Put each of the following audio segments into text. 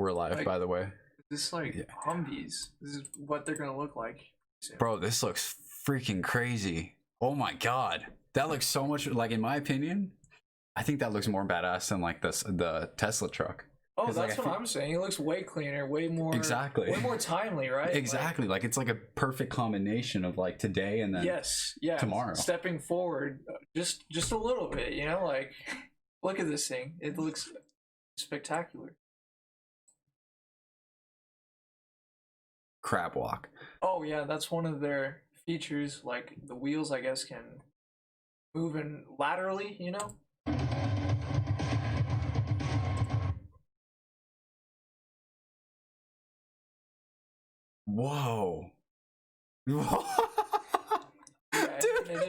real life, Like, by the way. This like Yeah. Humvees. This is what they're gonna look like soon. Bro, this looks freaking crazy. Oh my god. That looks so much like, in my opinion, I think that looks more badass than like the Tesla truck. Oh, 'Cause, that's like, what I'm saying. It looks way cleaner, way more Exactly. way more timely, right? Exactly. Like it's like a perfect combination of like today and then Yes, yeah. tomorrow. Stepping forward just a little bit, you know, like look at this thing. It looks spectacular. crab walk. Oh yeah, that's one of their features. Like the wheels, I guess, can move in laterally, you know? Whoa. Yeah, Dude.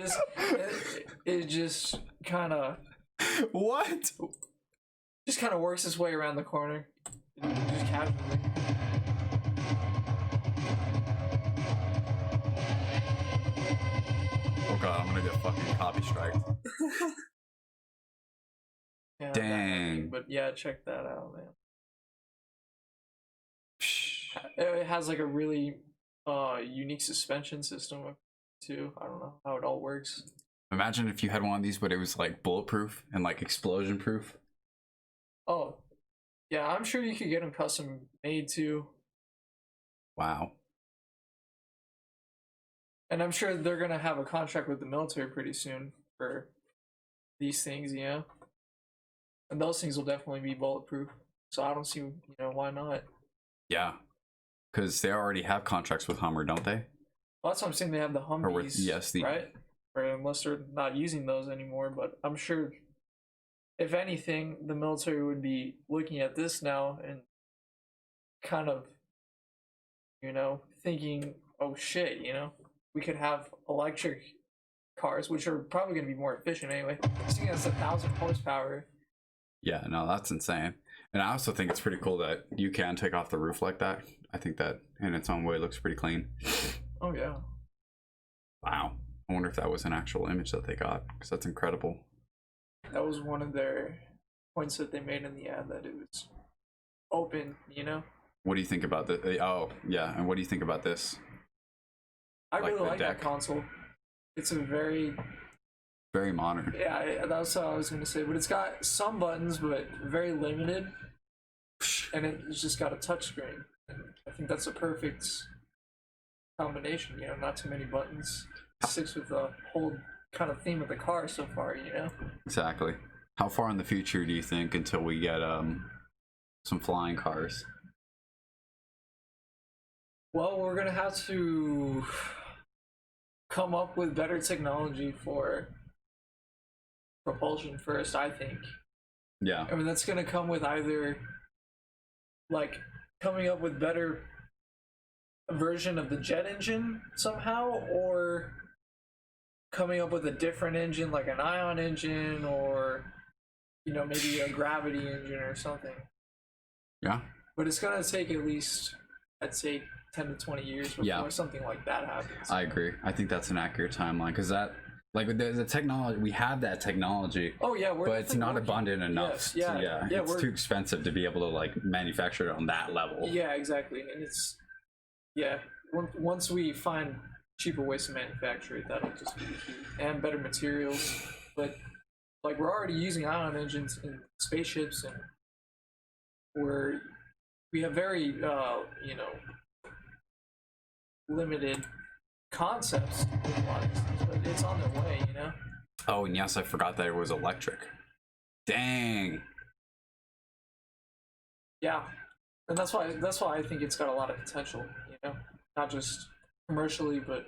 it just kind of What? works its way around the corner, just casually. Oh god, I'm gonna get fucking copy striked. Yeah, Dang. but yeah, check that out, man. It has like a really unique suspension system too. I don't know how it all works. Imagine if you had one of these, but it was like bulletproof and like explosion proof. Oh, yeah, I'm sure you could get them custom made too. Wow. And I'm sure they're gonna have a contract with the military pretty soon for these things, you know. And those things will definitely be bulletproof. So I don't see, you know, why not? Yeah. Because they already have contracts with Hummer, don't they? Well, that's what I'm saying. They have the Humvees, Or with, yes, the... right? Or unless they're not using those anymore. But I'm sure, if anything, the military would be looking at this now and kind of, you know, thinking, oh shit, you know, we could have electric cars, which are probably going to be more efficient anyway. Seeing that's 1,000 horsepower. Yeah, no, that's insane. And I also think it's pretty cool that you can take off the roof like that. I think that in its own way looks pretty clean. Oh yeah. Wow. I wonder if that was an actual image that they got, because that's incredible. That was one of their points that they made in the ad, that it was open, you know? What do you think about the... Oh, yeah. And what do you think about this? I Like really the like deck. that console. It's a very... Very modern. Yeah, that's what I was going to say. But it's got some buttons, but very limited. And it's just got a touchscreen. And I think that's a perfect combination, you know? Not too many buttons. Sticks with the whole kind of theme of the car so far, you know? Exactly. How far in the future do you think until we get some flying cars? Well, we're gonna have to come up with better technology for propulsion first, I think. Yeah. I mean, that's gonna come with either like coming up with better version of the jet engine somehow, or coming up with a different engine like an ion engine, or you know, maybe a gravity engine or something. Yeah. But it's gonna take at least, I'd say, 10 to 20 years before something like that happens. I agree. I think that's an accurate timeline, because that, like, the technology, we have that technology. Oh yeah, but it's not abundant enough. Yes, yeah, it's too expensive to be able to like manufacture it on that level. Yeah, exactly. And it's once we find cheaper ways to manufacture it, that'll just be the key, and better materials. But like, we're already using ion engines in spaceships, and we have very you know, limited concepts with a lot of these things, but it's on their way, you know. Oh, and yes, I forgot that it was electric. Dang. Yeah, and that's why I think it's got a lot of potential, you know, not just commercially, but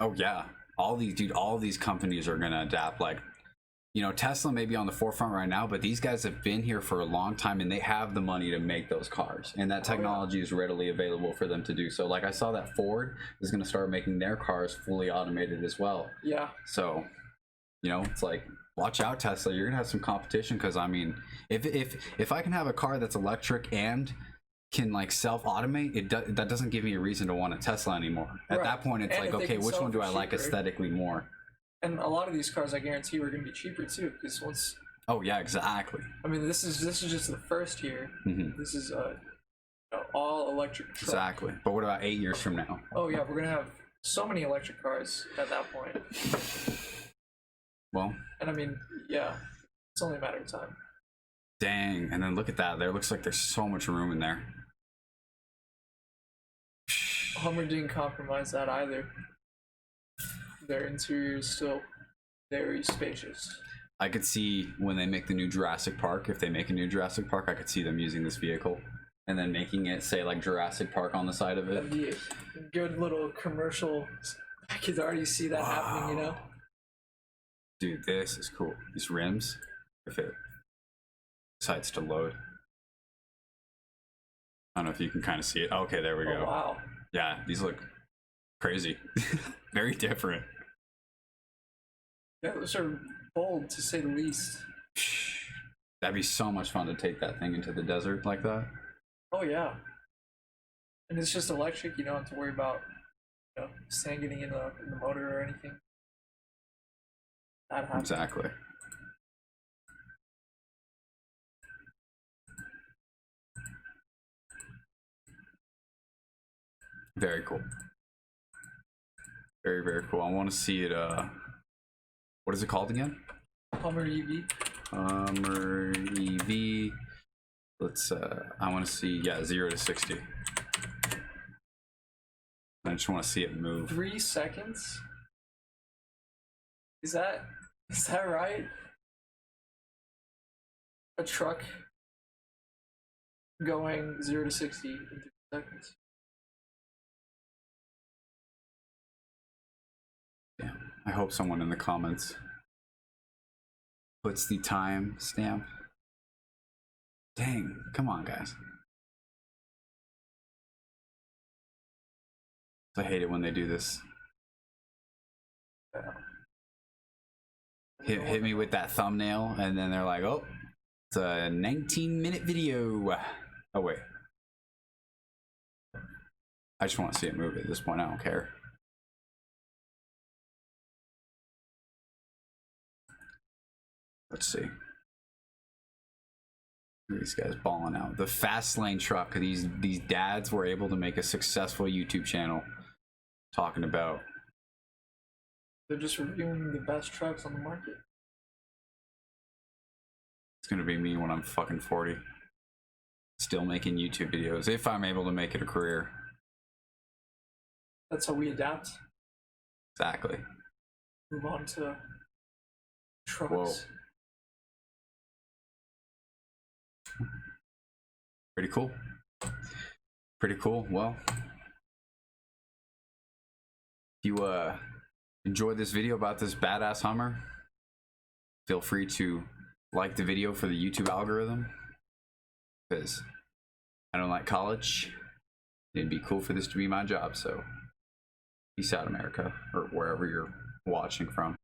Oh yeah, all these companies are gonna adapt. Like, you know, Tesla may be on the forefront right now, but these guys have been here for a long time, and they have the money to make those cars, and that technology is readily available for them to do so. Like, I saw that Ford is gonna start making their cars fully automated as well. yeah. So, you know, it's like, watch out, Tesla. You're gonna have some competition, because I mean, if I can have a car that's electric and can like self-automate, that doesn't give me a reason to want a Tesla anymore. At that point, it's And like, if they okay, can which sell one do for I like cheaper. aesthetically more? And a lot of these cars, I guarantee, are going to be cheaper too, because once, Oh yeah, exactly. I mean, this is just the first year. Mhm. This is all electric truck. Exactly. But what about 8 years from now? Oh yeah, we're gonna have so many electric cars at that point. Well, And I mean, yeah, it's only a matter of time. dang. And then look at that. There looks like there's so much room in there. Hummer didn't compromise that either. Their interior is still very spacious. I could see when they make the new Jurassic Park, if they make a new Jurassic Park, I could see them using this vehicle and then making it say like Jurassic Park on the side of it. That'd be a good little commercial. I could already see that happening, you know? Dude, this is cool. These rims, if it decides to load. I don't know if you can kind of see it. Okay, there we go. Oh, wow. Yeah, these look crazy. Very different. Yeah, those are bold to say the least. That'd be so much fun to take that thing into the desert like that. Oh yeah. And it's just electric, you don't have to worry about sand getting in the motor or anything. That happens. Exactly. Very cool. Very, very cool. I want to see it. What is it called again? Hummer EV. Hummer EV. Let's. I want to see. Yeah, 0 to 60. I just want to see it move. 3 seconds. Is that right? A truck going 0 to 60 in 3 seconds. Yeah. I hope someone in the comments puts the time stamp. Dang, come on, guys. I hate it when they do this. Hit me with that thumbnail, and then they're like, oh, it's a 19-minute video. Oh, wait. I just want to see it move at this point. I don't care. Let's see. These guys balling out. The fast lane truck. These dads were able to make a successful YouTube channel talking about. They're just reviewing the best trucks on the market. It's gonna be me when I'm fucking 40. Still making YouTube videos if I'm able to make it a career. That's how we adapt. Exactly. Move on to trucks. Whoa. Pretty cool. Pretty cool. Well, if you enjoyed this video about this badass Hummer, feel free to like the video for the YouTube algorithm, because I don't like college. It'd be cool for this to be my job. So peace out, America, or wherever you're watching from.